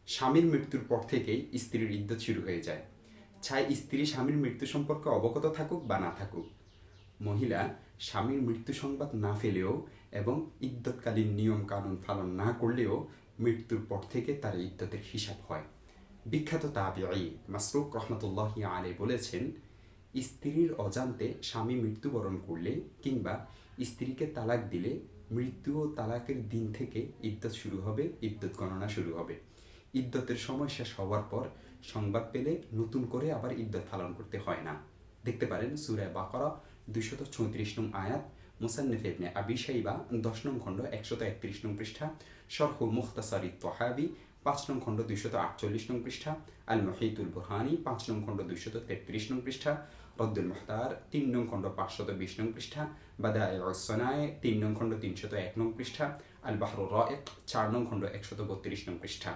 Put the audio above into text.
স্বামীর মৃত্যুর পর থেকেই স্ত্রীর ইদ্যত শুরু হয়ে যায়। চাই স্ত্রী স্বামীর মৃত্যু সম্পর্কে অবগত থাকুক বা না থাকুক, মহিলা স্বামীর মৃত্যু সংবাদ না ফেলেও এবং ইদ্যতকালীন নিয়ম কানুন পালন না করলেও মৃত্যুর পর থেকে তার ইদ্যতের হিসাব হয়। বিখ্যাত তাবিঈ মাসরুক রহমতুল্লাহি আলাইহি বলেছেন, স্ত্রীর অজান্তে স্বামী মৃত্যুবরণ করলে কিংবা স্ত্রীকে তালাক দিলে মৃত্যু ও তালাকের দিন থেকে ইদ্যত শুরু হবে, ইদ্যত গণনা শুরু হবে। ইদ্যতের সময় শেষ হওয়ার পর সংবাদ পেলে নতুন করে আবার ইদ্যত পালন করতে হয় না। দেখতে পারেন সূরা বাকারা 234 নং আয়াত, মুসান্নিফ ইবনে আবি শাইবা 10 নং খণ্ড 131 নং পৃষ্ঠা, শরহ মুখতাসারি তহাবি 5 নং খণ্ড 248 নং পৃষ্ঠা, আল মুহিতুল বুরহানি 5 নং খণ্ড 233 নং পৃষ্ঠা, রদ্দুল মুহতার 3 নং খণ্ড 520 নং পৃষ্ঠা, বাদাইউস সানায়ে 3 নং খণ্ড 301 নং পৃষ্ঠা, আল বাহরুর রাইক 4 নং খণ্ড 132 নং পৃষ্ঠা।